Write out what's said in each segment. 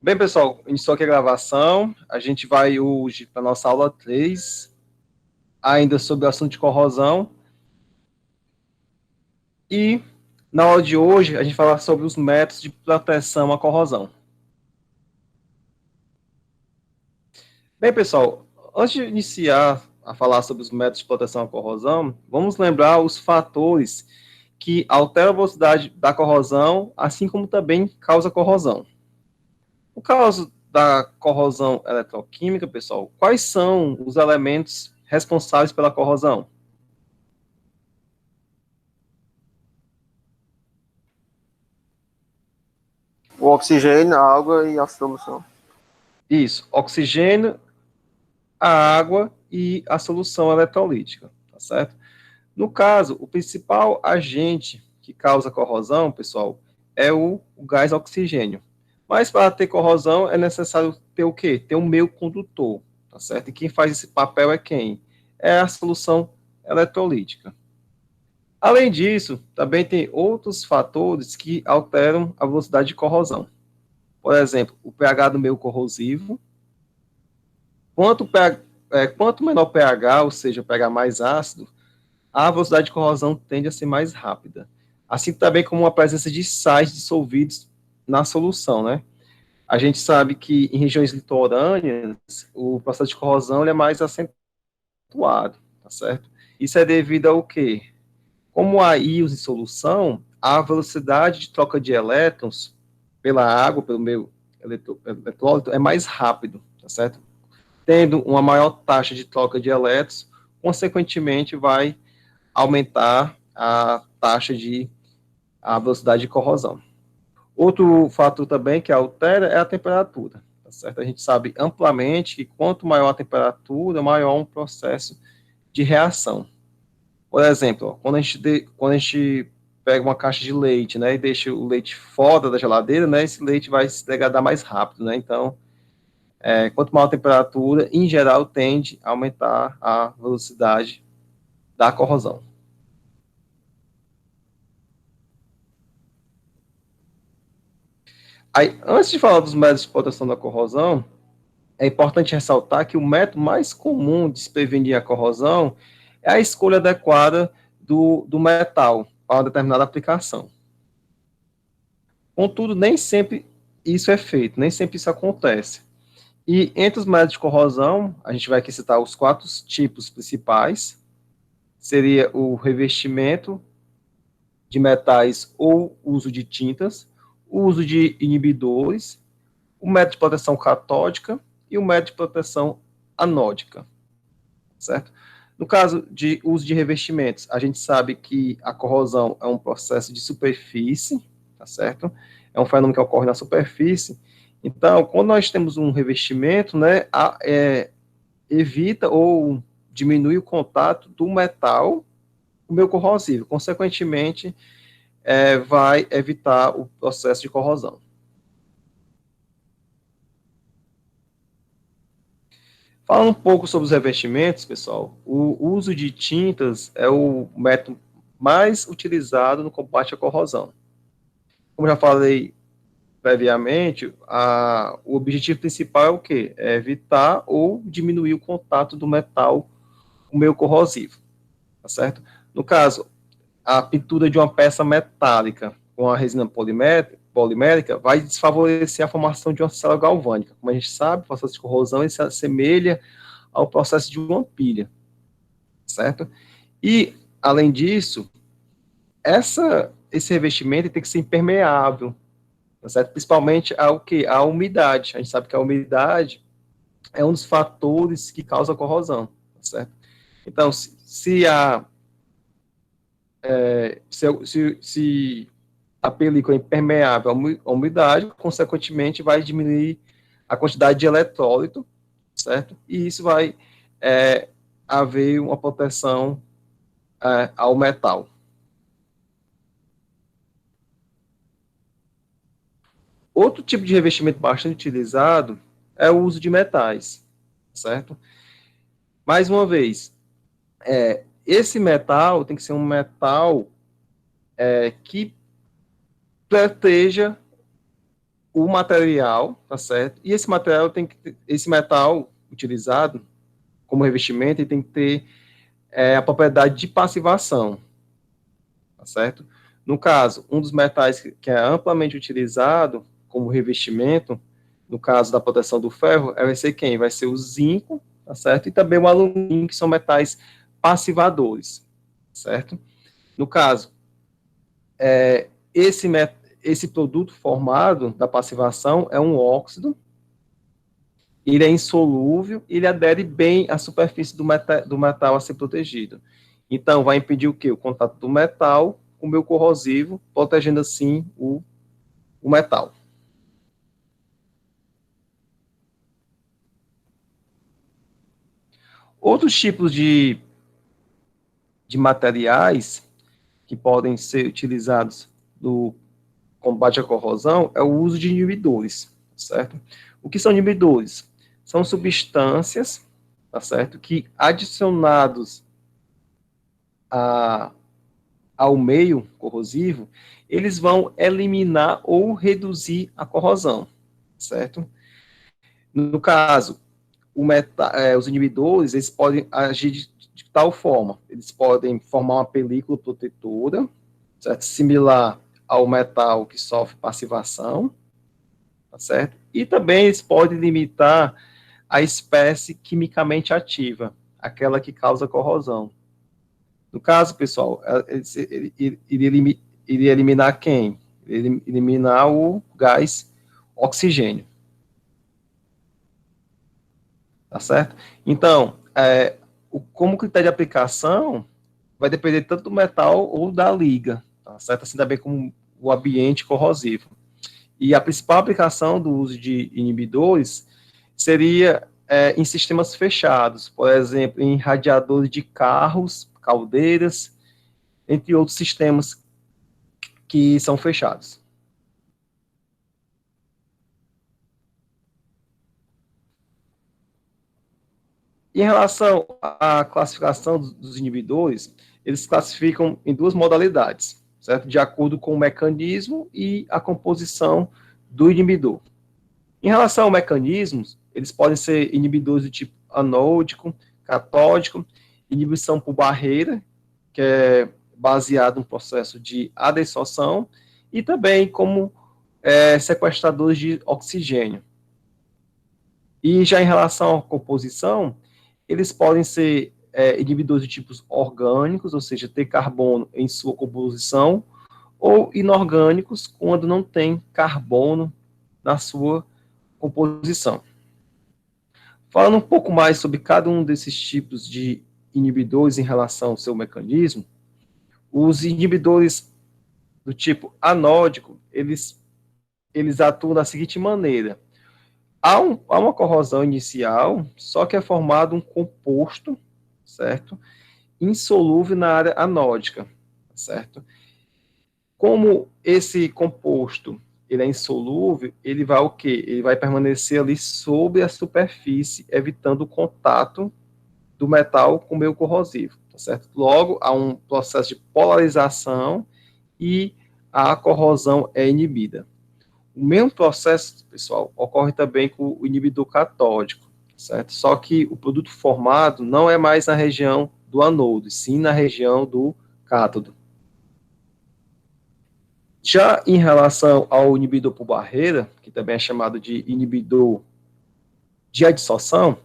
Bem, pessoal, iniciou aqui a gravação. A gente vai hoje para a nossa aula 3, ainda sobre o assunto de corrosão. E na aula de hoje, a gente vai falar sobre os métodos de proteção à corrosão. Bem, pessoal, antes de iniciar a falar sobre os métodos de proteção à corrosão, vamos lembrar os fatores que alteram a velocidade da corrosão, assim como também causa corrosão. No caso da corrosão eletroquímica, pessoal, quais são os elementos responsáveis pela corrosão? O oxigênio, a água e a solução. Isso, oxigênio, a água e a solução eletrolítica, tá certo? No caso, o principal agente que causa corrosão, pessoal, é o gás oxigênio. Mas para ter corrosão é necessário ter o quê? Ter um meio condutor, tá certo? E quem faz esse papel é quem? É a solução eletrolítica. Além disso, também tem outros fatores que alteram a velocidade de corrosão. Por exemplo, o pH do meio corrosivo. Quanto menor o pH, ou seja, o pH mais ácido, a velocidade de corrosão tende a ser mais rápida. Assim também como a presença de sais dissolvidos na solução, né? A gente sabe que em regiões litorâneas, o processo de corrosão ele é mais acentuado, tá certo? Isso é devido ao quê? Como há íons em solução, a velocidade de troca de elétrons pela água, pelo meio eletrólito, é mais rápido, tá certo? Tendo uma maior taxa de troca de elétrons, consequentemente vai aumentar a velocidade de corrosão. Outro fator também que altera é a temperatura, tá certo? A gente sabe amplamente que quanto maior a temperatura, maior um processo de reação. Por exemplo, quando a gente pega uma caixa de leite, né, e deixa o leite fora da geladeira, né, esse leite vai se degradar mais rápido, né, então, quanto maior a temperatura, em geral, tende a aumentar a velocidade da corrosão. Aí, antes de falar dos métodos de proteção da corrosão, é importante ressaltar que o método mais comum de se prevenir a corrosão é a escolha adequada do metal para uma determinada aplicação. Contudo, nem sempre isso é feito, nem sempre isso acontece. E entre os métodos de corrosão, a gente vai aqui citar os 4 tipos principais, seria o revestimento de metais ou uso de tintas, o uso de inibidores, o método de proteção catódica e o método de proteção anódica, certo? No caso de uso de revestimentos, a gente sabe que a corrosão é um processo de superfície, tá certo? É um fenômeno que ocorre na superfície. Então, quando nós temos um revestimento, né, evita ou diminui o contato do metal com o meio corrosivo. Consequentemente, vai evitar o processo de corrosão. Falando um pouco sobre os revestimentos, pessoal, o uso de tintas é o método mais utilizado no combate à corrosão. Como já falei previamente, o objetivo principal é o quê? É evitar ou diminuir o contato do metal com o meio corrosivo, tá certo? No caso, a pintura de uma peça metálica com a resina polimérica vai desfavorecer a formação de uma célula galvânica. Como a gente sabe, o processo de corrosão ele se assemelha ao processo de uma pilha, certo? E, além disso, esse revestimento tem que ser impermeável, tá certo? Principalmente ao que? A umidade. A gente sabe que a umidade é um dos fatores que causa corrosão, tá certo? Então, se a película é impermeável à umidade, consequentemente vai diminuir a quantidade de eletrólito, certo? E isso vai haver uma proteção ao metal. Outro tipo de revestimento bastante utilizado é o uso de metais, certo? Mais uma vez, esse metal tem que ser um metal que proteja o material, tá certo? E esse material esse metal utilizado como revestimento, ele tem que ter a propriedade de passivação, tá certo? No caso, um dos metais que é amplamente utilizado como revestimento, no caso da proteção do ferro, vai ser quem? Vai ser o zinco, tá certo? E também o alumínio, que são metais passivadores, certo? No caso, esse, esse produto formado da passivação é um óxido, ele é insolúvel, ele adere bem à superfície do metal a ser protegido. Então, vai impedir o quê? O contato do metal com o meio corrosivo, protegendo assim o metal. Outros tipos de materiais que podem ser utilizados no combate à corrosão é o uso de inibidores, certo? O que são inibidores? São substâncias, tá certo? Que adicionados ao meio corrosivo, eles vão eliminar ou reduzir a corrosão, certo? No caso, os inibidores, eles podem agir de tal forma, eles podem formar uma película protetora, certo? Similar ao metal que sofre passivação, tá certo? E também eles podem limitar a espécie quimicamente ativa, aquela que causa corrosão. No caso, pessoal, ele iria eliminar quem? Ele eliminar o gás oxigênio. Tá certo? Então, como critério de aplicação vai depender tanto do metal ou da liga, tá certo? Assim também como o ambiente corrosivo. E a principal aplicação do uso de inibidores seria em sistemas fechados, por exemplo, em radiadores de carros, caldeiras, entre outros sistemas que são fechados. Em relação à classificação dos inibidores, eles classificam em duas modalidades, certo? De acordo com o mecanismo e a composição do inibidor. Em relação ao mecanismo, eles podem ser inibidores do tipo anódico, catódico, inibição por barreira, que é baseado no processo de adsorção, e também como sequestradores de oxigênio. E já em relação à composição, eles podem ser inibidores de tipos orgânicos, ou seja, ter carbono em sua composição, ou inorgânicos, quando não tem carbono na sua composição. Falando um pouco mais sobre cada um desses tipos de inibidores em relação ao seu mecanismo, os inibidores do tipo anódico, eles atuam da seguinte maneira: há uma corrosão inicial, só que é formado um composto, certo? Insolúvel na área anódica, certo? Como esse composto ele é insolúvel, ele vai o quê? Ele vai permanecer ali sobre a superfície, evitando o contato do metal com o meio corrosivo, tá certo? Logo, há um processo de polarização e a corrosão é inibida. O mesmo processo, pessoal, ocorre também com o inibidor catódico, certo? Só que o produto formado não é mais na região do anodo, sim na região do cátodo. Já em relação ao inibidor por barreira, que também é chamado de inibidor de adsorção,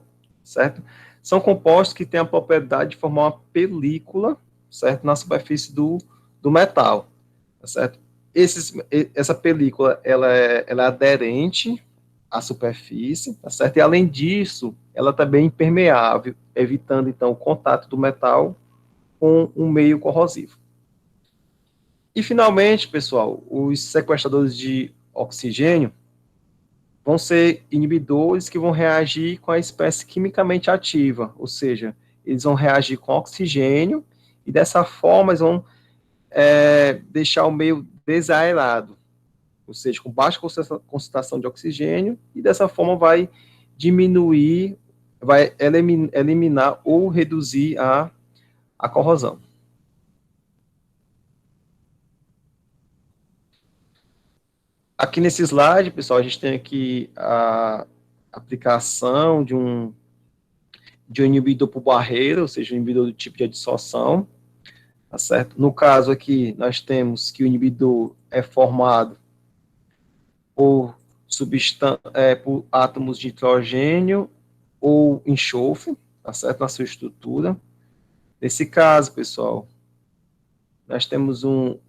certo? São compostos que têm a propriedade de formar uma película, certo? Na superfície do metal, certo? Essa película, ela é aderente à superfície, tá certo? E além disso, ela também é impermeável, evitando, então, o contato do metal com um meio corrosivo. E, finalmente, pessoal, os sequestradores de oxigênio vão ser inibidores que vão reagir com a espécie quimicamente ativa, ou seja, eles vão reagir com oxigênio e, dessa forma, eles vão deixar o meio desaerado, ou seja, com baixa concentração de oxigênio, e dessa forma vai diminuir, vai eliminar ou reduzir a corrosão. Aqui nesse slide, pessoal, a gente tem aqui a aplicação de um inibidor por barreira, ou seja, um inibidor do tipo de adsorção, tá certo? No caso aqui, nós temos que o inibidor é formado por, por átomos de nitrogênio ou enxofre, tá certo? Na sua estrutura. Nesse caso, pessoal, nós temos um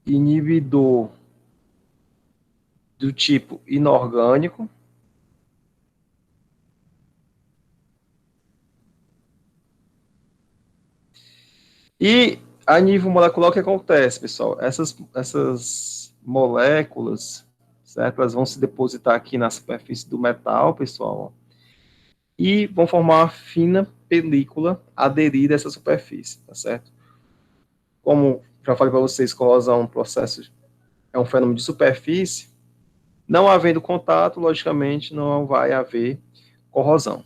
inibidor do tipo inorgânico. E a nível molecular, o que acontece, pessoal? Essas moléculas, certo? Elas vão se depositar aqui na superfície do metal, pessoal, e vão formar uma fina película aderida a essa superfície, tá certo? Como já falei para vocês, corrosão é um processo, é um fenômeno de superfície. Não havendo contato, logicamente, não vai haver corrosão.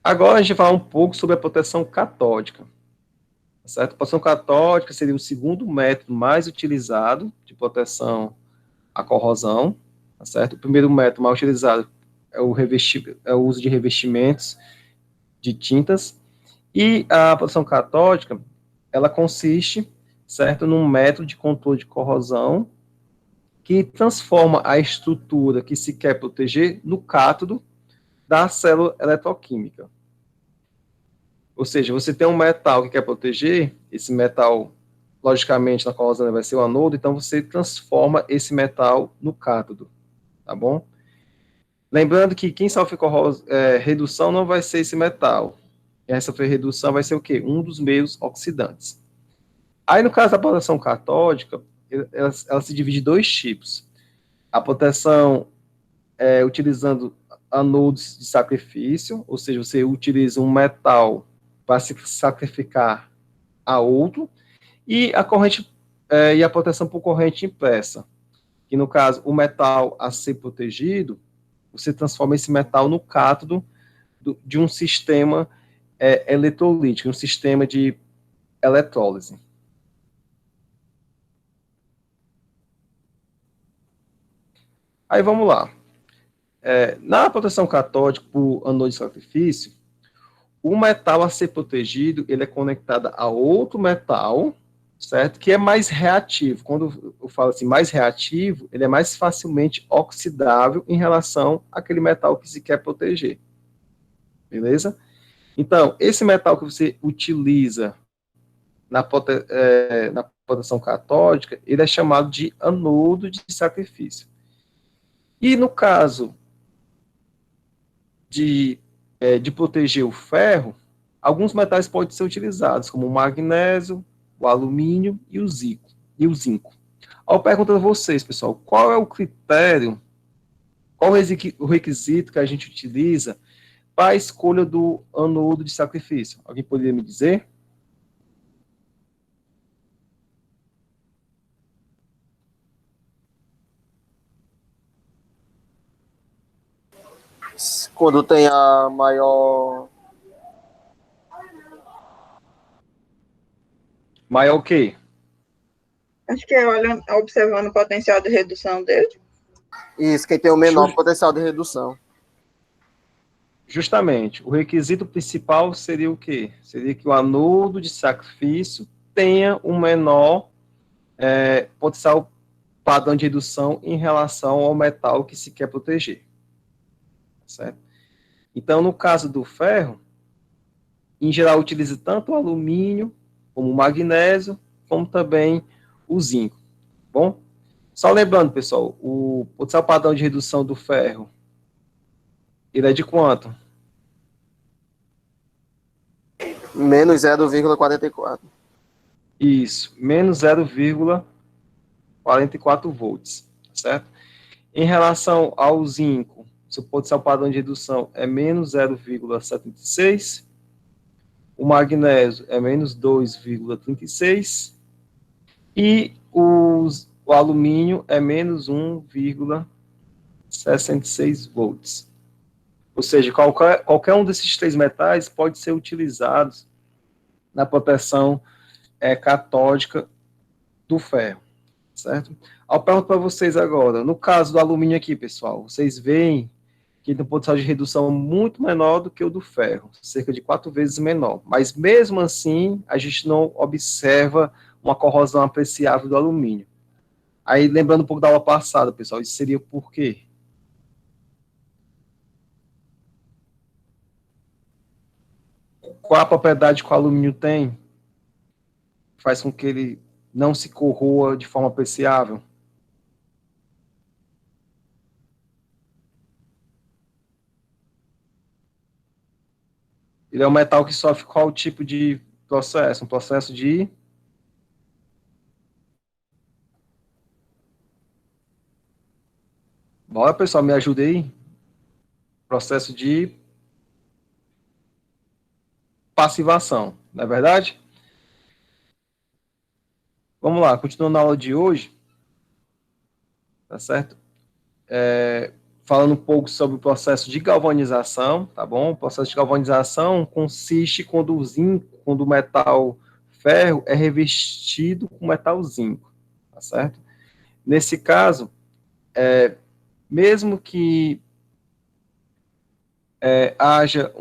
Agora a gente vai falar um pouco sobre a proteção catódica. Tá certo? A proteção catódica seria o segundo método mais utilizado de proteção à corrosão. Tá certo? O primeiro método mais utilizado é o uso de revestimentos de tintas. E a proteção catódica, ela consiste, certo, num método de controle de corrosão que transforma a estrutura que se quer proteger no cátodo da célula eletroquímica. Ou seja, você tem um metal que quer proteger, esse metal, logicamente, na corrosão vai ser o anodo, então você transforma esse metal no cátodo, tá bom? Lembrando que quem sofre redução não vai ser esse metal. Quem sofrer redução vai ser o quê? Um dos meios oxidantes. Aí, no caso da proteção catódica, ela se divide em dois tipos. A proteção utilizando anodos de sacrifício, ou seja, você utiliza um metal para se sacrificar a outro, e a corrente e a proteção por corrente impressa, que no caso o metal a ser protegido, você transforma esse metal no cátodo de um sistema eletrolítico, um sistema de eletrólise. Aí vamos lá. Na proteção catódica por anodo de sacrifício, o metal a ser protegido, ele é conectado a outro metal, certo? Que é mais reativo. Quando eu falo assim, mais reativo, ele é mais facilmente oxidável em relação àquele metal que se quer proteger. Beleza? Então, esse metal que você utiliza na proteção catódica, ele é chamado de anodo de sacrifício. E no caso de proteger o ferro, alguns metais podem ser utilizados, como o magnésio, o alumínio e o zinco. Ao perguntar a vocês, pessoal, qual é o critério, qual o requisito que a gente utiliza para a escolha do anodo de sacrifício? Alguém poderia me dizer? Quando tem a maior. Maior o quê? Acho que é olhando, observando o potencial de redução dele. Isso, quem tem o menor potencial de redução. Justamente, o requisito principal seria o quê? Seria que o anodo de sacrifício tenha um menor potencial padrão de redução em relação ao metal que se quer proteger. Certo? Então, no caso do ferro, em geral, utiliza tanto o alumínio, como o magnésio, como também o zinco. Bom? Só lembrando, pessoal, o potencial padrão de redução do ferro, ele é de quanto? Menos 0,44. Isso, menos 0,44 volts, certo? Em relação ao zinco, seu potencial padrão de redução é menos 0,76, o magnésio é menos 2,36 e o alumínio é menos 1,66 volts. Ou seja, qualquer um desses três metais pode ser utilizado na proteção catódica do ferro, certo? Eu pergunto para vocês agora, no caso do alumínio aqui, pessoal, vocês veem que tem um potencial de redução muito menor do que o do ferro, cerca de 4 vezes menor. Mas mesmo assim, a gente não observa uma corrosão apreciável do alumínio. Aí, lembrando um pouco da aula passada, pessoal, isso seria por quê? Qual a propriedade que o alumínio tem? Faz com que ele não se corroa de forma apreciável? Ele é um metal que sofre qual tipo de processo? Um processo de... Bora, pessoal, me ajude aí. Processo de passivação, não é verdade? Vamos lá, continuando a aula de hoje, tá certo? Falando um pouco sobre o processo de galvanização, tá bom? O processo de galvanização consiste quando o metal ferro é revestido com metal zinco, tá certo? Nesse caso, mesmo que haja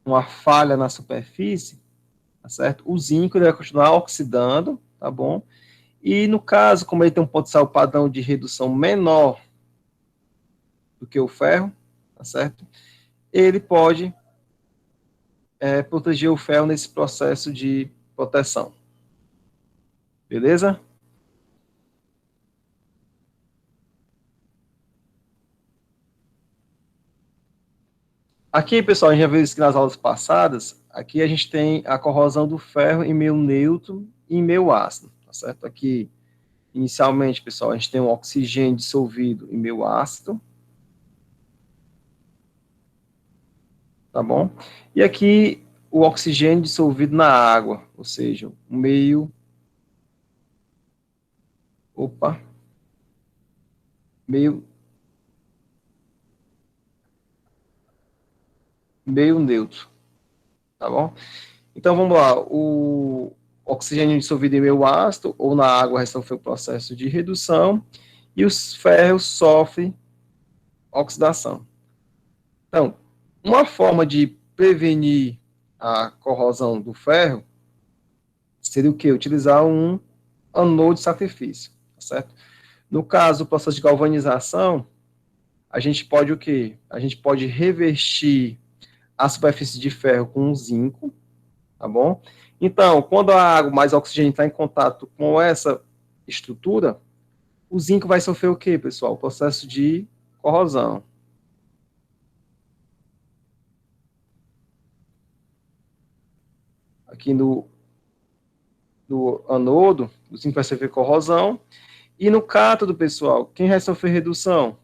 uma falha na superfície, tá certo? O zinco ele vai continuar oxidando, tá bom? E no caso, como ele tem um potencial padrão de redução menor do que o ferro, tá certo? Ele pode proteger o ferro nesse processo de proteção. Beleza? Aqui, pessoal, a gente já viu isso nas aulas passadas. Aqui a gente tem a corrosão do ferro em meio neutro e em meio ácido, tá certo? Aqui, inicialmente, pessoal, a gente tem um oxigênio dissolvido em meio ácido, tá bom? E aqui, o oxigênio dissolvido na água, ou seja, o meio... Opa! Meio neutro, tá bom? Então, vamos lá. O oxigênio dissolvido em meio ácido ou na água resolve o processo de redução e os ferros sofrem oxidação. Então, uma forma de prevenir a corrosão do ferro seria o quê? Utilizar um anodo de sacrifício, tá certo? No caso do processo de galvanização, a gente pode o quê? A gente pode revestir a superfície de ferro com um zinco, tá bom? Então, quando a água mais oxigênio está em contato com essa estrutura, o zinco vai sofrer o quê, pessoal? O processo de corrosão. Aqui no anodo, o zinco vai sofrer corrosão. E no cátodo, pessoal, quem vai sofrer redução?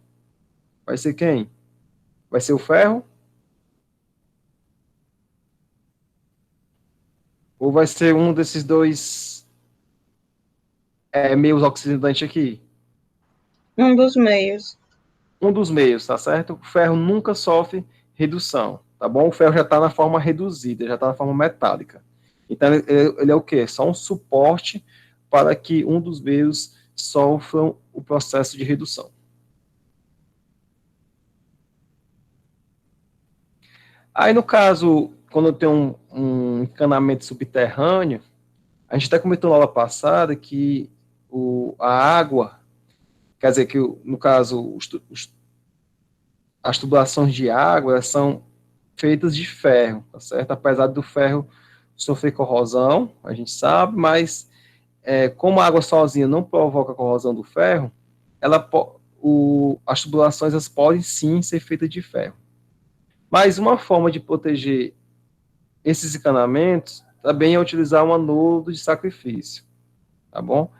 Vai ser quem? Vai ser o ferro? Ou vai ser um desses dois meios oxidantes aqui? Um dos meios. Um dos meios, tá certo? O ferro nunca sofre redução, tá bom? O ferro já está na forma reduzida, já está na forma metálica. Então, ele é o quê? Só um suporte para que um dos meios sofram o processo de redução. Aí, no caso, quando eu tenho um encanamento subterrâneo, a gente até comentou na aula passada que a água, quer dizer que, no caso, as tubulações de água elas são feitas de ferro, tá certo? Apesar do ferro sofrer corrosão, a gente sabe, mas como a água sozinha não provoca a corrosão do ferro, as tubulações elas podem sim ser feitas de ferro. Mas uma forma de proteger esses encanamentos também é utilizar um anodo de sacrifício, tá bom?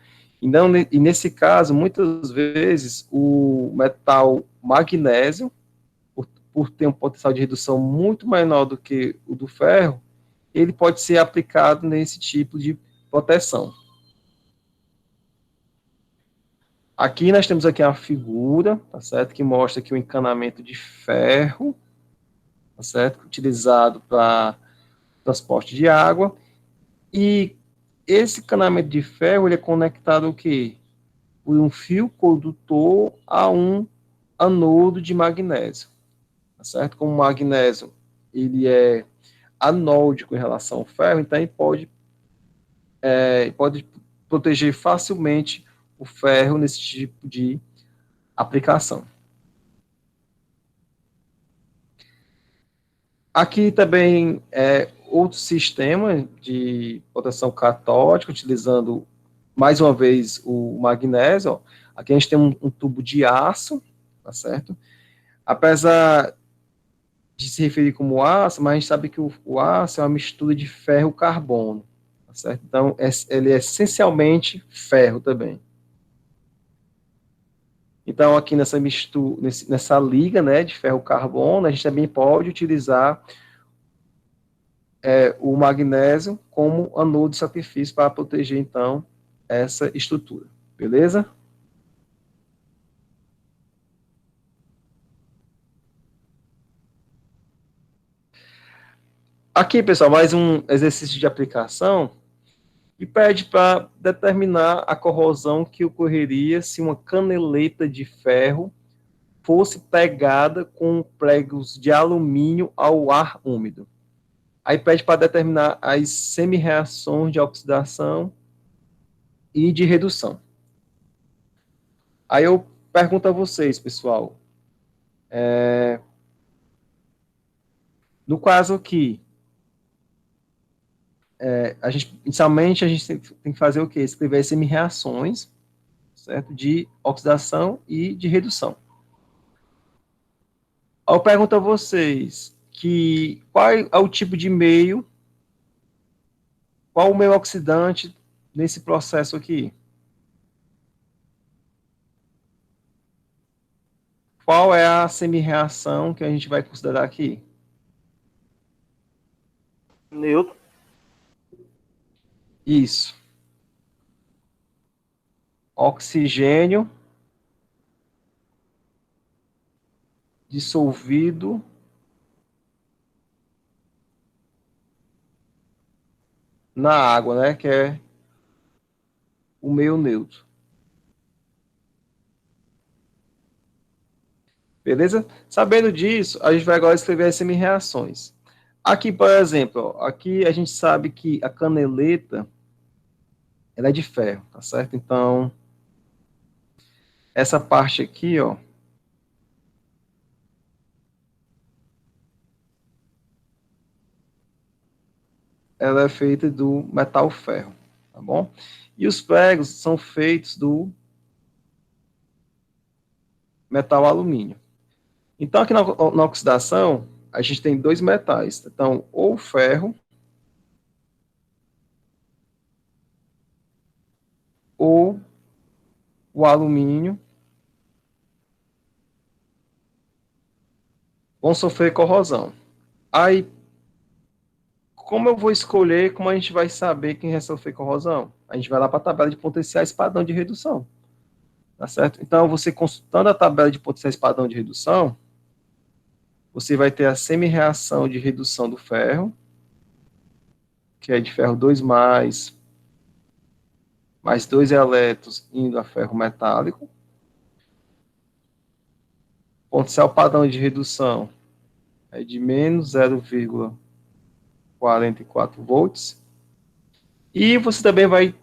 Então, e nesse caso, muitas vezes, o metal magnésio, por ter um potencial de redução muito menor do que o do ferro, ele pode ser aplicado nesse tipo de proteção. Aqui nós temos aqui a figura, tá certo? Que mostra aqui o encanamento de ferro, tá certo? Utilizado para transporte de água. E esse encanamento de ferro, ele é conectado o quê? Por um fio condutor a um anodo de magnésio, tá certo? Como o magnésio, ele é anódico em relação ao ferro, então ele pode proteger facilmente o ferro nesse tipo de aplicação. Aqui também outro sistema de proteção catódica, utilizando mais uma vez o magnésio. Ó. Aqui a gente tem um tubo de aço, tá certo? Apesar de se referir como aço, mas a gente sabe que o aço é uma mistura de ferro e carbono, tá certo? Então, ele é essencialmente ferro também. Então, aqui nessa mistura, nessa liga, né, de ferro-carbono, a gente também pode utilizar o magnésio como anodo de sacrifício para proteger, então, essa estrutura. Beleza? Aqui, pessoal, mais um exercício de aplicação e pede para determinar a corrosão que ocorreria se uma caneleta de ferro fosse pegada com pregos de alumínio ao ar úmido. Aí pede para determinar as semi-reações de oxidação e de redução. Aí eu pergunto a vocês, pessoal, no caso aqui, inicialmente a gente tem que fazer o quê? Escrever as semi-reações, certo? De oxidação e de redução. Aí eu pergunto a vocês qual é o tipo de meio, qual o meio oxidante nesse processo aqui? Qual é a semi-reação que a gente vai considerar aqui? Neutro. Isso. Oxigênio dissolvido na água, né? Que é o meio neutro. Beleza? Sabendo disso, a gente vai agora escrever as semi-reações. Aqui, por exemplo, ó, aqui a gente sabe que a caneleta ela é de ferro, tá certo? Então, essa parte aqui, ó, ela é feita do metal ferro, tá bom? E os pregos são feitos do metal alumínio. Então, aqui na oxidação, a gente tem dois metais. Então, ou o ferro ou o alumínio vão sofrer corrosão. Aí, como eu vou escolher, como a gente vai saber quem vai sofrer corrosão? A gente vai lá para a tabela de potenciais padrão de redução. Tá certo? Então, você consultando a tabela de potenciais padrão de redução, você vai ter a semi-reação de redução do ferro, que é de ferro 2+, mais 2 elétrons indo a ferro metálico. Potencial padrão de redução é de menos 0,44 volts. E você também vai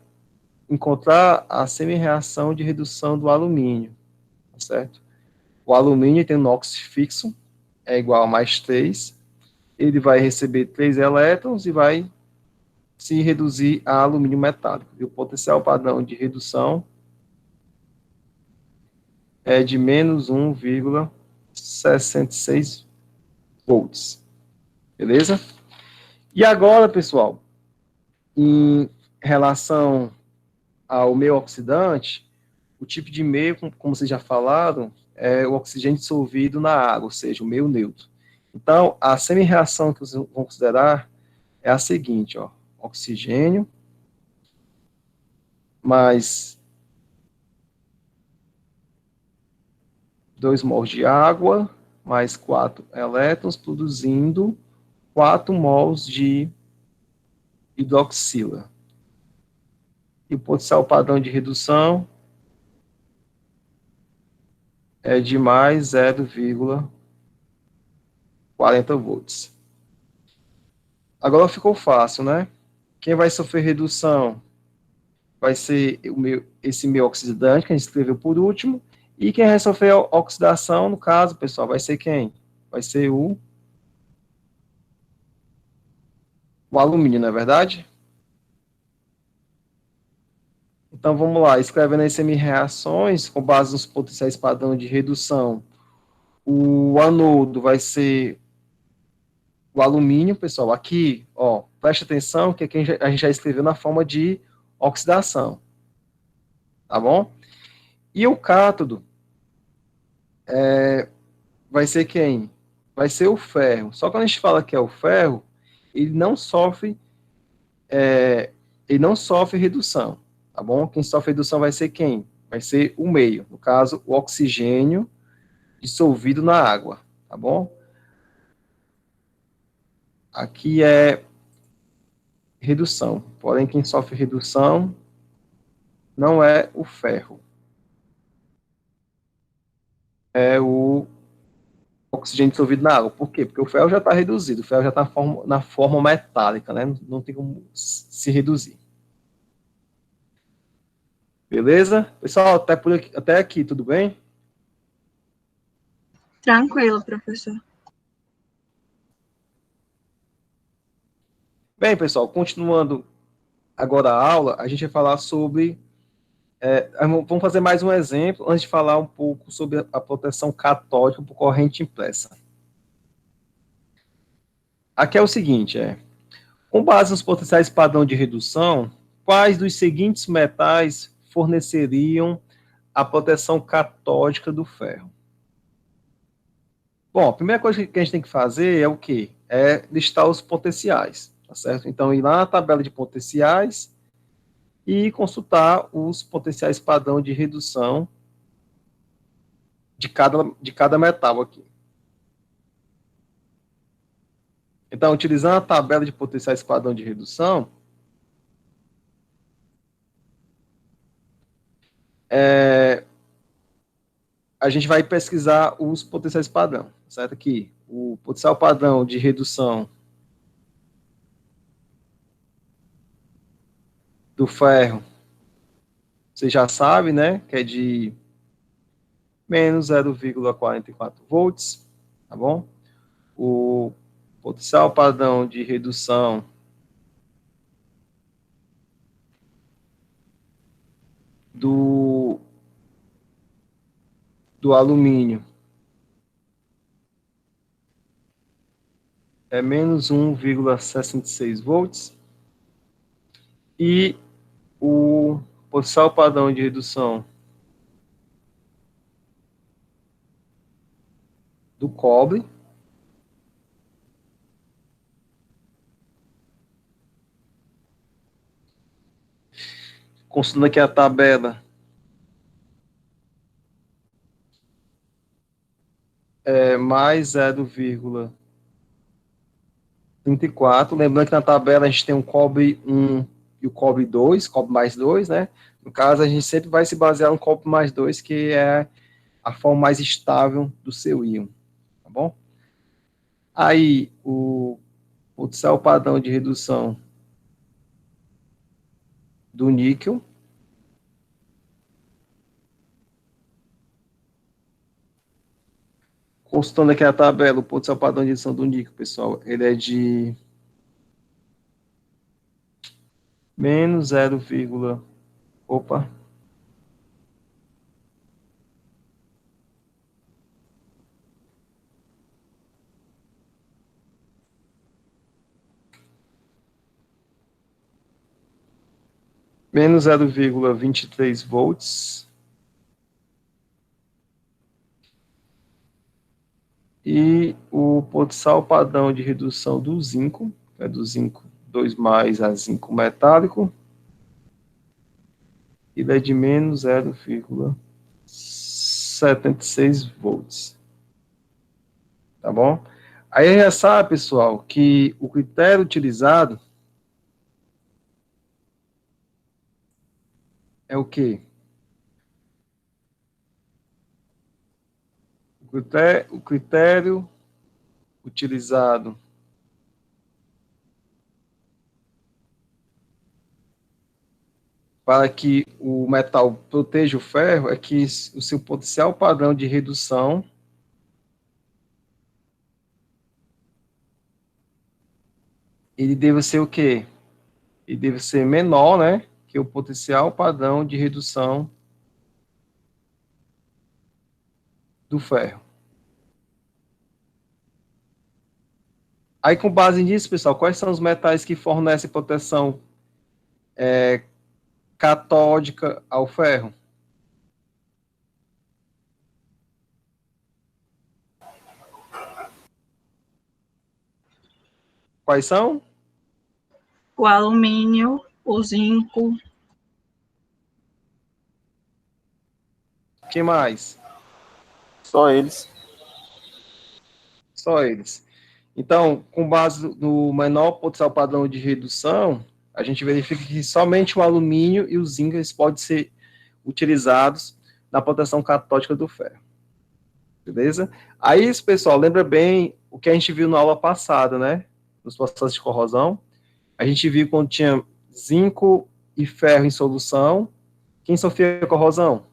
encontrar a semi-reação de redução do alumínio, tá certo? O alumínio tem um NOx fixo, é igual a mais 3. Ele vai receber 3 elétrons e vai se reduzir a alumínio metálico. E o potencial padrão de redução é de menos 1,66 volts. Beleza? E agora, pessoal, em relação ao meio oxidante, o tipo de meio, como vocês já falaram, é o oxigênio dissolvido na água, ou seja, o meio neutro. Então, a semi-reação que vocês vão considerar é a seguinte, ó, oxigênio mais 2 mols de água, mais 4 elétrons, produzindo 4 mols de hidroxila. E o potencial padrão de redução é de mais 0,40 volts. Agora ficou fácil, né? Quem vai sofrer redução vai ser esse meio oxidante, que a gente escreveu por último, e quem vai sofrer oxidação, no caso, pessoal, vai ser quem? Vai ser o alumínio, não é verdade? Então, vamos lá, escrevendo as semi-reações com base nos potenciais padrões de redução. O anodo vai ser o alumínio, pessoal. Aqui, ó, preste atenção que aqui a gente já escreveu na forma de oxidação. Tá bom? E o cátodo vai ser quem? Vai ser o ferro. Só que quando a gente fala que é o ferro, ele não sofre, ele não sofre redução. Tá bom? Quem sofre redução vai ser quem? Vai ser o meio. No caso, o oxigênio dissolvido na água. Tá bom? Aqui é redução. Porém, quem sofre redução não é o ferro. É o oxigênio dissolvido na água. Por quê? Porque o ferro já está reduzido. O ferro já está na forma metálica, né? Não tem como se reduzir. Beleza? Pessoal, até aqui, tudo bem? Tranquilo, professor. Bem, pessoal, continuando agora a aula, a gente vai falar sobre... vamos fazer mais um exemplo, antes de falar um pouco sobre a proteção catódica por corrente impressa. Aqui é o seguinte, com base nos potenciais padrão de redução, quais dos seguintes metais forneceriam a proteção catódica do ferro? Bom, a primeira coisa que a gente tem que fazer é o quê? É listar os potenciais, tá certo? Então, ir lá na tabela de potenciais e consultar os potenciais padrão de redução de cada metal aqui. Então, utilizando a tabela de potenciais padrão de redução, a gente vai pesquisar os potenciais padrão, certo? Aqui, o potencial padrão de redução do ferro, você já sabe, né? Que é de menos 0,44 volts, tá bom? O potencial padrão de redução do alumínio é menos 1,66 volts e o potencial padrão de redução do cobre consultando aqui a tabela, mais 0,34. Lembrando que na tabela a gente tem um cobre 1 e o cobre 2, cobre mais 2, né? No caso, a gente sempre vai se basear no cobre mais 2, que é a forma mais estável do seu íon, tá bom? Aí, o potencial padrão de redução do níquel, consultando aqui a tabela, o potencial padrão de redução do níquel, pessoal, ele é de menos 0, opa, menos 0,23 volts. E o potencial padrão de redução do zinco, é do zinco 2 mais a zinco metálico, ele é de menos 0,6. 76 volts. Tá bom? Aí já sabe, pessoal, que o critério utilizado é o quê? O critério utilizado para que o metal proteja o ferro é que o seu potencial padrão de redução ele deve ser o quê? Ele deve ser menor, né, que o potencial padrão de redução do ferro. Aí, com base nisso, pessoal, quais são os metais que fornecem proteção catódica ao ferro? Quais são? O alumínio, o zinco, Que mais? Só eles. Só eles. Então, com base no menor potencial padrão de redução, a gente verifica que somente o alumínio e o zinco eles podem ser utilizados na proteção catódica do ferro. Beleza? Aí, pessoal, lembra bem o que a gente viu na aula passada, né? Nos processos de corrosão. A gente viu quando tinha zinco e ferro em solução. Quem sofria corrosão?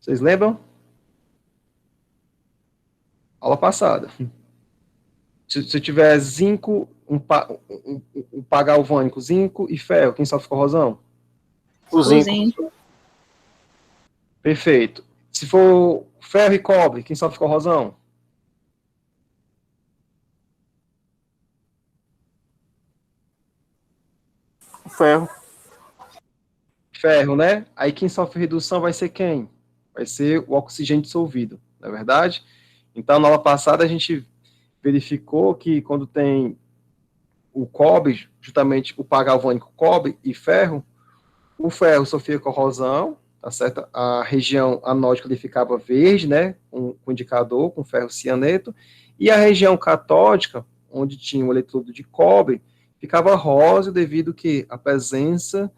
Vocês lembram? Aula passada. Se tiver zinco, um pá galvânico, zinco e ferro, quem sofre corrosão? O o zinco. zinco, Perfeito. Se for ferro e cobre, quem sofre corrosão? O ferro. Ferro, né? Aí quem sofre redução vai ser quem? Vai ser o oxigênio dissolvido, não é verdade? Então, na aula passada, a gente verificou que quando tem o cobre, justamente o pá galvânico cobre e ferro, o ferro sofria corrosão, tá certo? A região anódica ele ficava verde, né? Com indicador, com ferro cianeto, e a região catódica, onde tinha o eletrodo de cobre, ficava rosa devido que a presença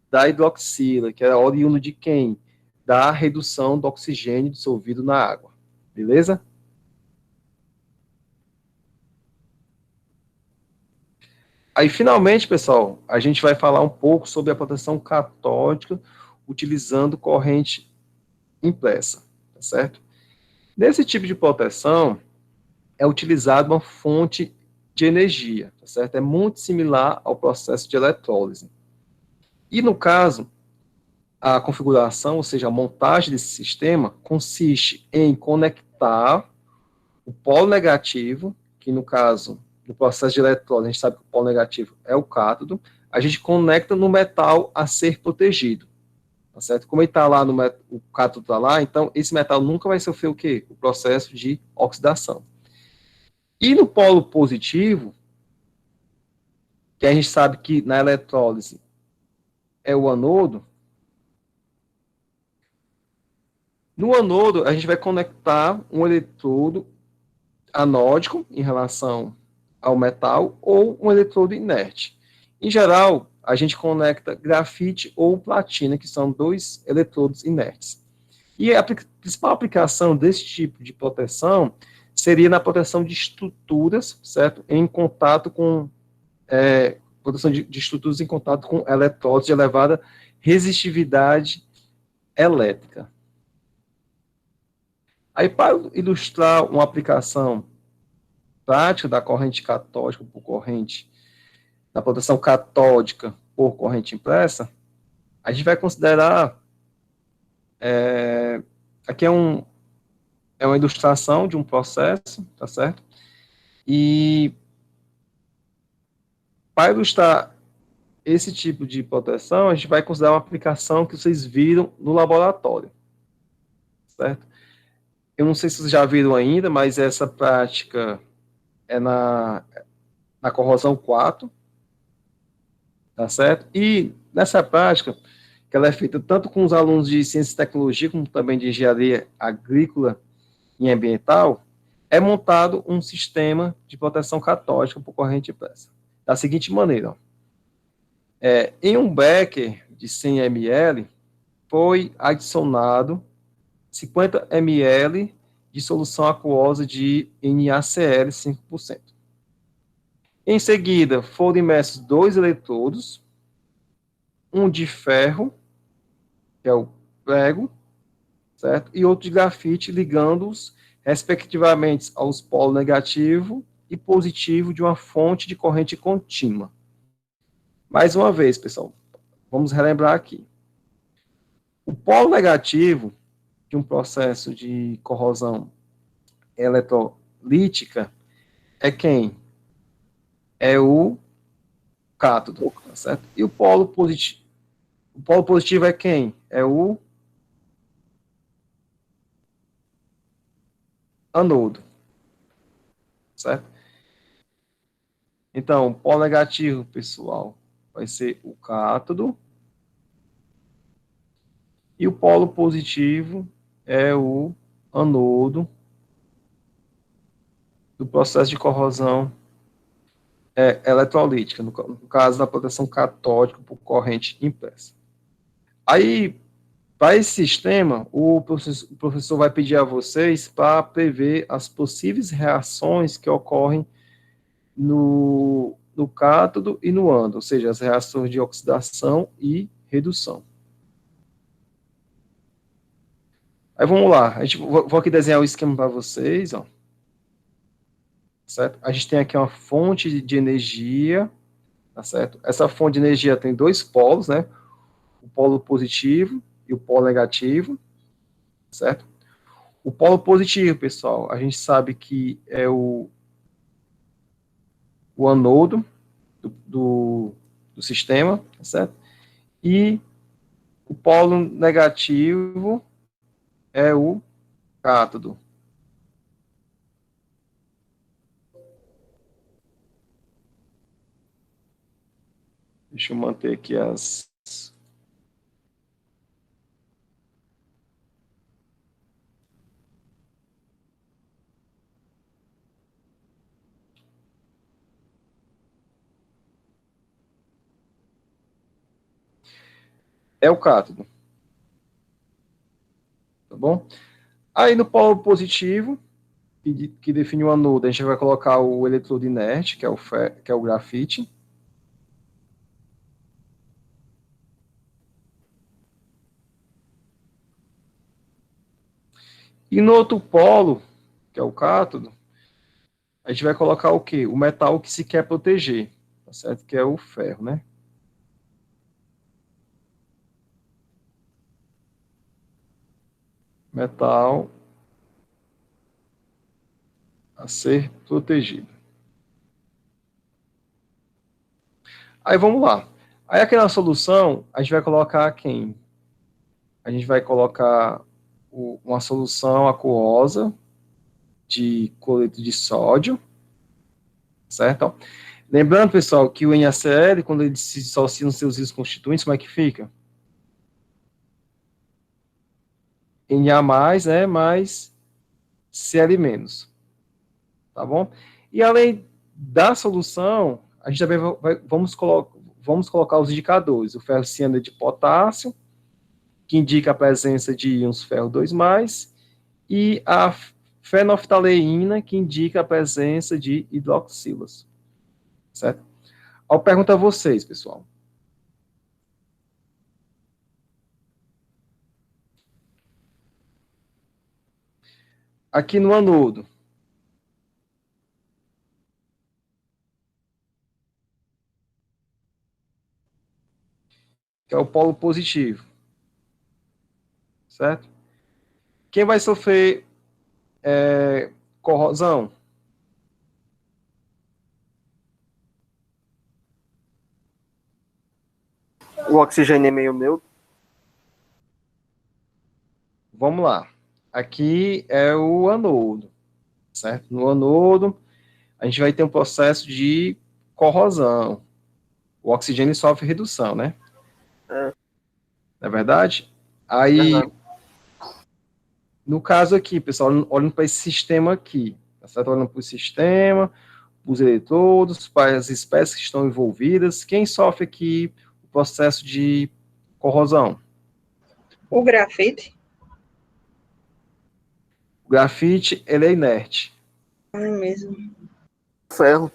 da hidroxila, que era oriundo de quem? Da redução do oxigênio dissolvido na água. Beleza? Aí, finalmente, pessoal, a gente vai falar um pouco sobre a proteção catódica utilizando corrente impressa, tá certo? Nesse tipo de proteção, é utilizada uma fonte de energia, tá certo? É muito similar ao processo de eletrólise. E, no caso, a configuração, ou seja, a montagem desse sistema, consiste em conectar o polo negativo, que no caso, no processo de eletrólise, a gente sabe que o polo negativo é o cátodo, a gente conecta no metal a ser protegido, tá certo? Como ele está lá, o cátodo está lá, então esse metal nunca vai sofrer o quê? O processo de oxidação. E no polo positivo, que a gente sabe que na eletrólise é o anodo, no anodo a gente vai conectar um eletrodo anódico em relação ao metal ou um eletrodo inerte. Em geral, a gente conecta grafite ou platina, que são dois eletrodos inertes. E a principal aplicação desse tipo de proteção seria na proteção de estruturas, certo? Em contato com proteção de estruturas em contato com eletródos de elevada resistividade elétrica. Aí, para ilustrar uma aplicação prática da corrente catódica por corrente, da proteção catódica por corrente impressa, a gente vai considerar, aqui é uma ilustração de um processo, tá certo? E para ilustrar esse tipo de proteção, a gente vai considerar uma aplicação que vocês viram no laboratório, certo? Eu não sei se vocês já viram ainda, mas essa prática é na corrosão 4, tá certo? E nessa prática, que ela é feita tanto com os alunos de Ciência e Tecnologia, como também de Engenharia Agrícola e Ambiental, é montado um sistema de proteção catódica por corrente impressa. Da seguinte maneira, ó. Em um becker de 100 ml, foi adicionado 50 ml de solução aquosa de NaCl 5%. Em seguida, foram imersos 2 eletrodos, um de ferro, que é o prego, certo? E outro de grafite, ligando-os, respectivamente, aos polos negativo e positivo de uma fonte de corrente contínua. Mais uma vez, pessoal, vamos relembrar aqui. O polo negativo de um processo de corrosão eletrolítica é quem? É o cátodo, tá certo? E o polo positivo é quem? É o anodo, certo? Então, o polo negativo, pessoal, vai ser o cátodo, e o polo positivo é o anodo do processo de corrosão eletrolítica, no caso da proteção catódica por corrente impressa. Aí, para esse sistema, o professor vai pedir a vocês para prever as possíveis reações que ocorrem no cátodo e no ânodo, ou seja, as reações de oxidação e redução. Aí vamos lá, vou aqui desenhar o esquema para vocês, ó. Certo? A gente tem aqui uma fonte de energia, tá certo? Essa fonte de energia tem 2 polos, né? O polo positivo e o polo negativo, certo? O polo positivo, pessoal, a gente sabe que é o anodo do sistema, tá certo? E o polo negativo é o cátodo. Deixa eu manter aqui as... É o cátodo. Tá bom? Aí no polo positivo, que define o anodo, a gente vai colocar o eletrodo inerte, que é o grafite. E no outro polo, que é o cátodo, a gente vai colocar o quê? O metal que se quer proteger, tá certo? Que é o ferro, né? Metal a ser protegido. Aí vamos lá. Aí aqui na solução, a gente vai colocar quem? A gente vai colocar uma solução aquosa de cloreto de sódio, certo? Lembrando, pessoal, que o NaCl, quando ele se dissocia nos seus isótopos constituintes, como é que fica? Na+, né, mais Cl-, tá bom? E além da solução, a gente também vamos colocar os indicadores, o ferrociânido de potássio, que indica a presença de íons ferro 2+, e a fenoftaleína, que indica a presença de hidroxilas, certo? Eu pergunto a vocês, pessoal. Aqui no anodo, que é o polo positivo, certo? Quem vai sofrer corrosão? O oxigênio é meio neutro. Vamos lá. Aqui é o anodo, certo? No anodo, a gente vai ter um processo de corrosão. O oxigênio sofre redução, né? É. Não é verdade? Aí, Verdade. no caso aqui, pessoal, olhando para esse sistema aqui, tá certo? Olhando para o sistema, os eletrodos, para as espécies que estão envolvidas, quem sofre aqui o processo de corrosão? O grafite? O grafite, ele é inerte. Não é mesmo. Ferro.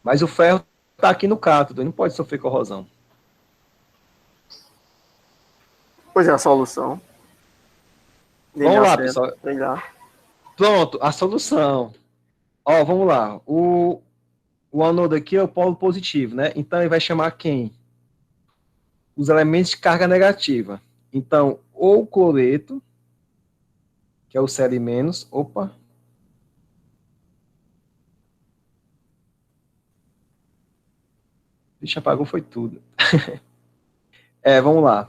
Mas o ferro está aqui no cátodo, ele não pode sofrer corrosão. Pois é, a solução. Vamos lá, NaCl, pessoal. sei lá. Pronto, a solução. Ó, vamos lá. O anodo aqui é o polo positivo, né? Então ele vai chamar quem? Os elementos de carga negativa. Então, ou o cloreto, que é o Cl-. Opa. Deixa, apagou, foi tudo. Vamos lá.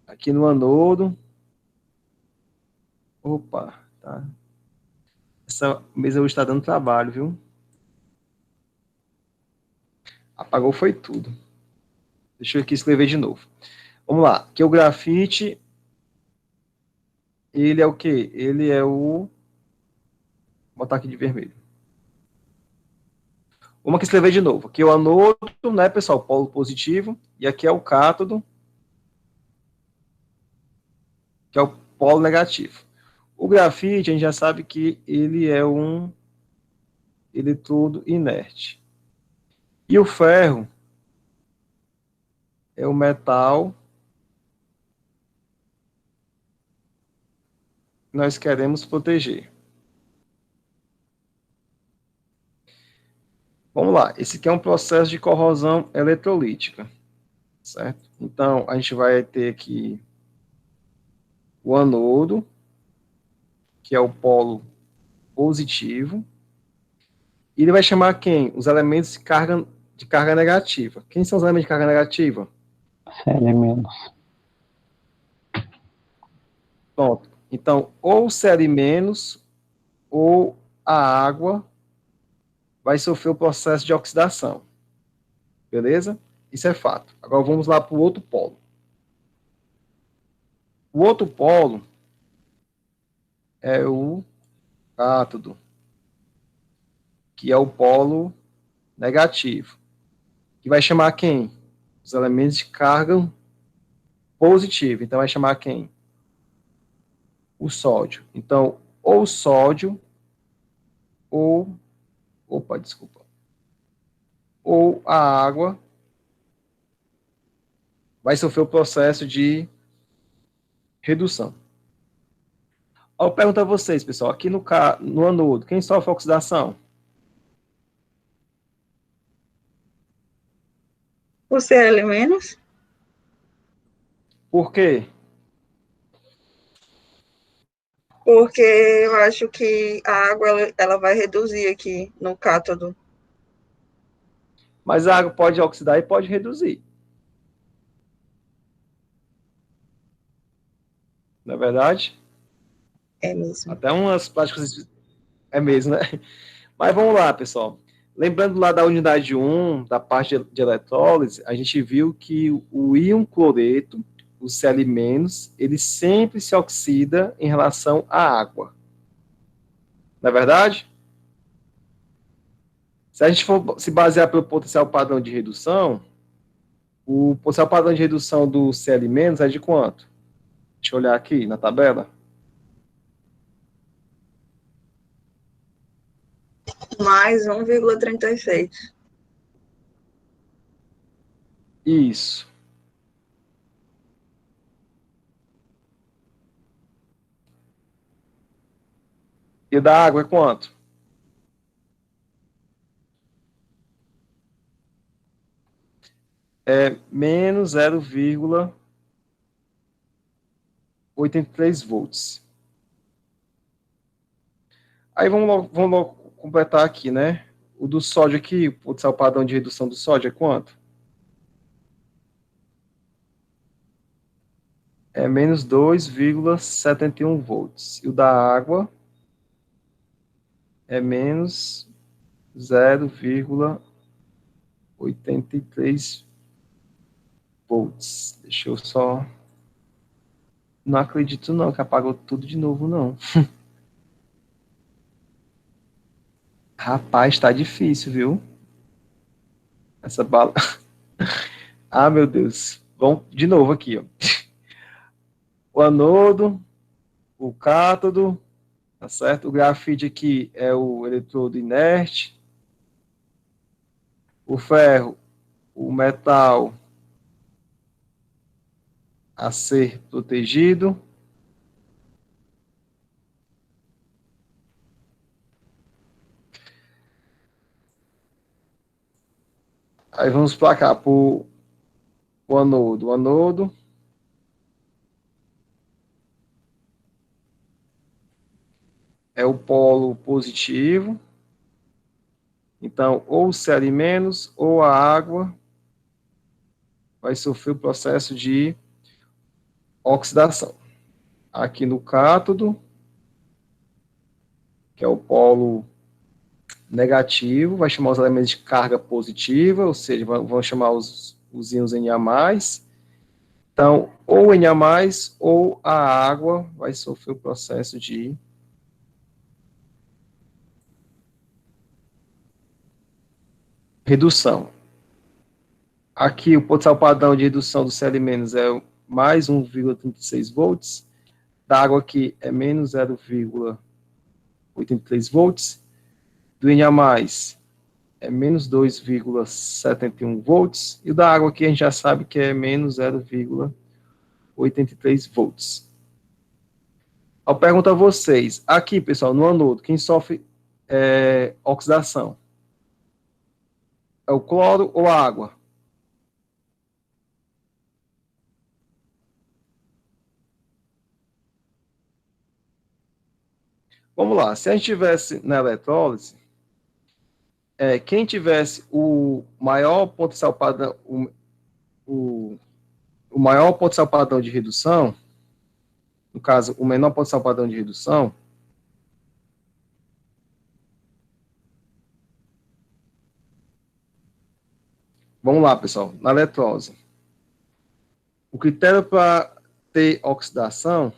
Aqui no anodo. Opa, tá. Essa mesa hoje está dando trabalho, viu? Apagou, foi tudo. Deixa eu aqui escrever de novo. Vamos lá. Aqui o grafite, ele é o quê? Ele é o... Vou botar aqui de vermelho. Vamos aqui escrever de novo. Aqui é o anodo, né, pessoal? Polo positivo. E aqui é o cátodo, que é o polo negativo. O grafite, a gente já sabe que ele é um eletrodo inerte. E o ferro é o metal que nós queremos proteger. Vamos lá. Esse aqui é um processo de corrosão eletrolítica, certo? Então, a gente vai ter aqui o anodo, que é o polo positivo. E ele vai chamar quem? Os elementos de carga negativa. Quem são os elementos de carga negativa? Cl-. Pronto. Então, ou o Cl- ou a água vai sofrer o processo de oxidação. Beleza? Isso é fato. Agora vamos lá para o outro polo. O outro polo é o cátodo, que é o polo negativo, que vai chamar quem? Os elementos de carga positiva. Então, vai chamar quem? O sódio. Então, ou sódio, ou... Opa, desculpa. Ou a água vai sofrer o processo de redução. Eu pergunto a vocês, pessoal, aqui no anodo, quem sofre oxidação? O Cl-? Por quê? Porque eu acho que a água ela vai reduzir aqui no cátodo. Mas a água pode oxidar e pode reduzir. Não é verdade? É mesmo. Até umas plásticas... É mesmo, né? Mas vamos lá, pessoal. Lembrando lá da unidade 1, da parte de eletrólise, a gente viu que o íon cloreto, o Cl-, ele sempre se oxida em relação à água. Não é verdade? Se a gente for se basear pelo potencial padrão de redução, o potencial padrão de redução do Cl- é de quanto? Deixa eu olhar aqui na tabela. Mais 1,36. Isso. E da água é quanto? É menos 0,83 volts. Aí vamos logo completar aqui, né? O do sódio aqui, o potencial padrão de redução do sódio é quanto? É menos 2,71 volts. E o da água é menos 0,83 volts. Deixa eu só... Não acredito não, que apagou tudo de novo, não. Rapaz, tá difícil, viu? Essa bala... Ah, meu Deus. Vamos de novo aqui, ó. O anodo, o cátodo, tá certo? O grafite aqui é o eletrodo inerte. O ferro, o metal a ser protegido. Aí vamos para cá, para o anodo. O anodo é o polo positivo. Então, ou o Cl- ou a água vai sofrer o processo de oxidação. Aqui no cátodo, que é o polo negativo, vai chamar os elementos de carga positiva, ou seja, vão chamar os íons Na+. Então, ou Na+, ou a água vai sofrer o processo de redução. Aqui, o potencial padrão de redução do Cl- é mais 1,36 volts. Da água aqui é menos 0,83 volts. Do Na+, é menos 2,71 volts. E o da água aqui a gente já sabe que é menos 0,83 volts. Eu pergunto a vocês, aqui, pessoal, no anodo, quem sofre oxidação? É o cloro ou a água? Vamos lá, se a gente tivesse na eletrólise, quem tivesse o maior potencial padrão, o maior potencial padrão de redução, no caso, o menor potencial padrão de redução, vamos lá, pessoal, na eletrólise. O critério para ter oxidação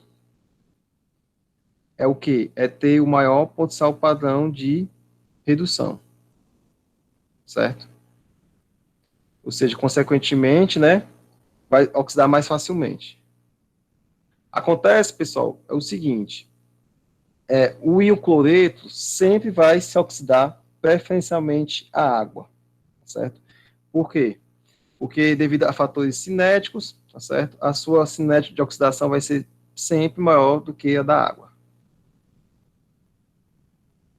é o quê? É ter o maior potencial padrão de redução, certo? Ou seja, consequentemente, né, vai oxidar mais facilmente. Acontece, pessoal, é o seguinte, o íon cloreto sempre vai se oxidar preferencialmente à água, certo? Por quê? Porque devido a fatores cinéticos, tá certo? A sua cinética de oxidação vai ser sempre maior do que a da água.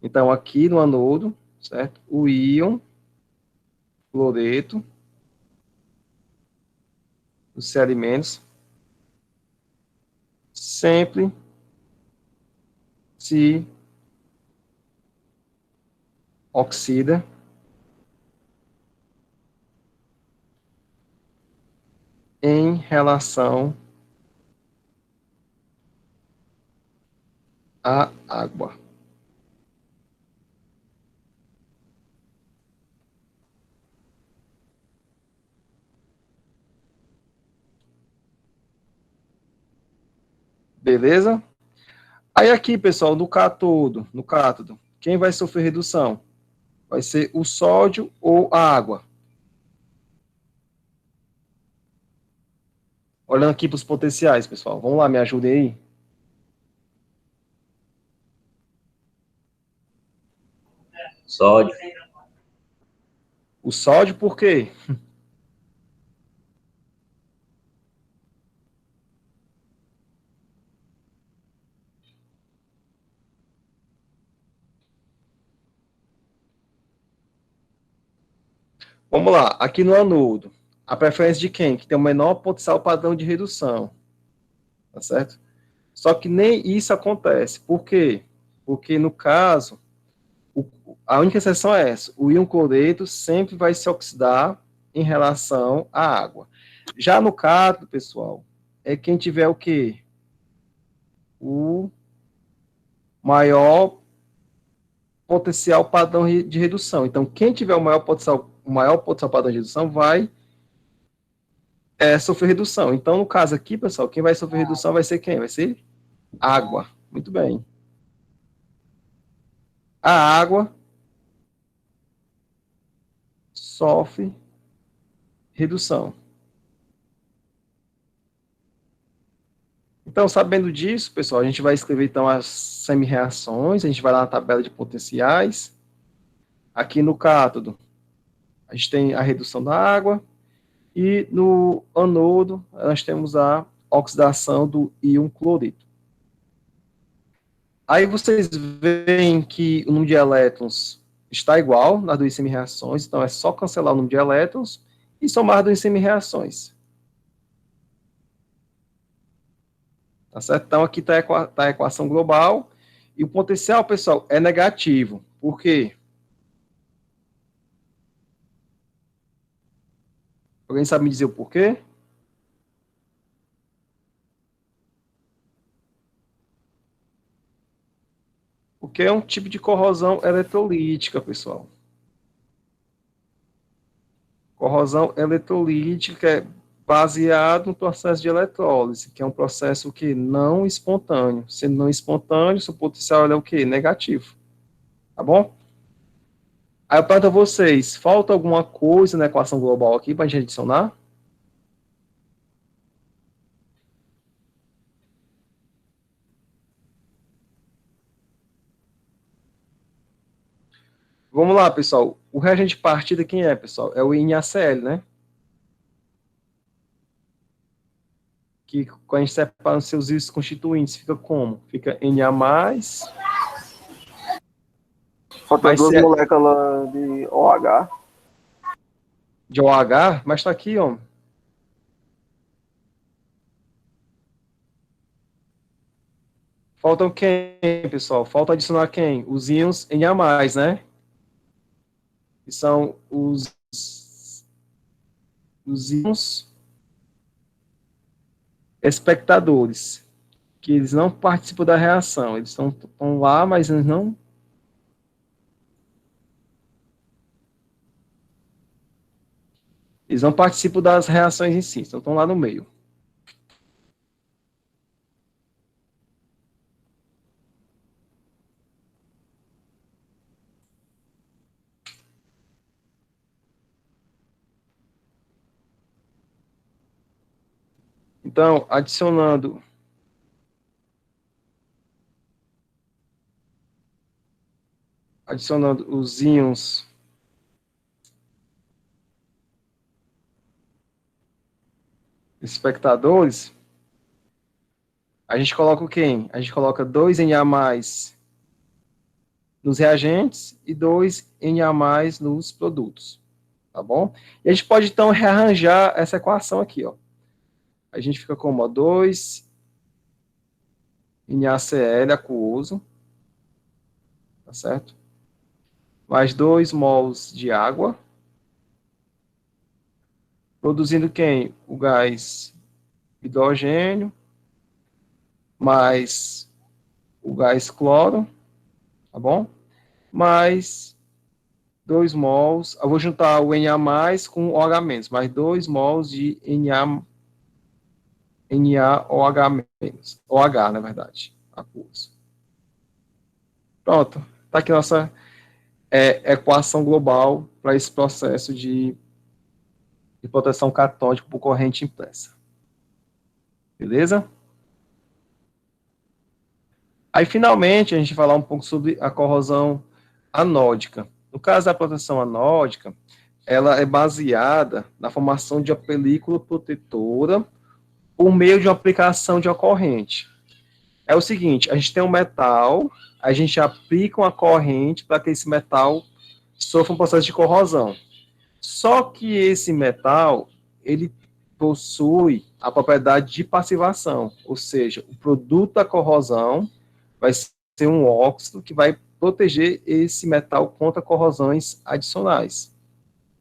Então, aqui no anodo, certo? O íon cloreto, os Cl- sempre se oxida em relação à água. Beleza? Aí aqui, pessoal, no cátodo, quem vai sofrer redução? Vai ser o sódio ou a água? Olhando aqui para os potenciais, pessoal. Vamos lá, me ajudem aí. Sódio. O sódio, por quê? Vamos lá, aqui no anodo, a preferência de quem? Que tem o menor potencial padrão de redução, tá certo? Só que nem isso acontece. Por quê? Porque, no caso, a única exceção é essa. O íon cloreto sempre vai se oxidar em relação à água. Já no cátodo, pessoal, é quem tiver o quê? O maior potencial padrão de redução. Então, quem tiver o maior potencial padrão de redução vai sofrer redução. Então, no caso aqui, pessoal, quem vai sofrer redução vai ser quem? Vai ser água. Muito bem. A água sofre redução. Então, sabendo disso, pessoal, a gente vai escrever, então, as semi-reações, a gente vai lá na tabela de potenciais. Aqui no cátodo, a gente tem a redução da água, e no anodo, nós temos a oxidação do íon cloreto. Aí vocês veem que o número de elétrons está igual nas duas semi-reações, então é só cancelar o número de elétrons e somar as duas semi-reações. Tá certo? Então aqui está a equação global, e o potencial, pessoal, é negativo. Por quê? Alguém sabe me dizer o porquê? Porque é um tipo de corrosão eletrolítica, pessoal. Corrosão eletrolítica é baseado no processo de eletrólise, que é um processo que não espontâneo. Sendo não espontâneo, seu potencial é o quê? Negativo. Tá bom? Aí eu pergunto a vocês, falta alguma coisa na equação global aqui para a gente adicionar? Vamos lá, pessoal. O reagente de partida quem é, pessoal? É o NaCl, né? Que quando a gente separa os seus íons constituintes, fica como? Fica Na+, Falta Vai duas ser- moléculas de OH. de OH, mas está aqui, ó. Faltam quem, pessoal? Falta adicionar quem? Os íons Na+, né? Que são os íons espectadores, que eles não participam da reação. Eles estão lá, mas eles não... Eles não participam das reações em si, então estão lá no meio. Então, adicionando os íons espectadores, a gente coloca o quem? A gente coloca 2 Na+ nos reagentes e 2 Na+ nos produtos, tá bom? E a gente pode, então, rearranjar essa equação aqui, ó. A gente fica como, ó, 2 NaCl aquoso, tá certo? Mais 2 mols de água, produzindo quem? O gás hidrogênio, mais o gás cloro, tá bom? Mais 2 mols, eu vou juntar o Na+ com o OH-, mais 2 mols de NaOH-, OH, na verdade, aquoso. Pronto, tá aqui nossa equação global para esse processo de proteção catódica por corrente impressa. Beleza? Aí, finalmente, a gente vai falar um pouco sobre a corrosão anódica. No caso da proteção anódica, ela é baseada na formação de uma película protetora por meio de uma aplicação de uma corrente. É o seguinte, a gente tem um metal, a gente aplica uma corrente para que esse metal sofra um processo de corrosão. Só que esse metal, ele possui a propriedade de passivação, ou seja, o produto da corrosão vai ser um óxido que vai proteger esse metal contra corrosões adicionais.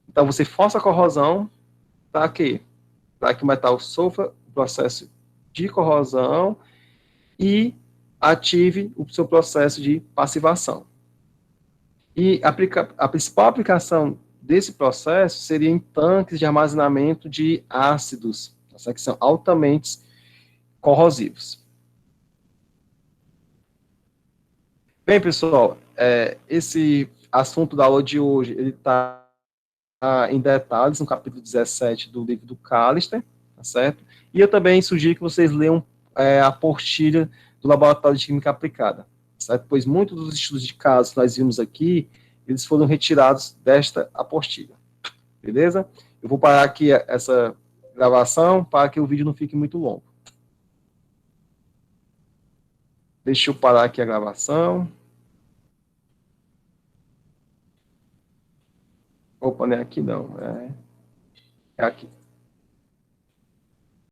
Então, você força a corrosão para quê? Para que o metal sofra o processo de corrosão e ative o seu processo de passivação. E a principal aplicação desse processo seria em tanques de armazenamento de ácidos, que são altamente corrosivos. Bem, pessoal, esse assunto da aula de hoje, ele está em detalhes no capítulo 17 do livro do Callister, tá certo? E eu também sugiro que vocês leiam a apostila do Laboratório de Química Aplicada, certo? Pois muitos dos estudos de caso que nós vimos aqui, eles foram retirados desta apostila, beleza? Eu vou parar aqui essa gravação para que o vídeo não fique muito longo. Deixa eu parar aqui a gravação. Opa, não é aqui não, é aqui.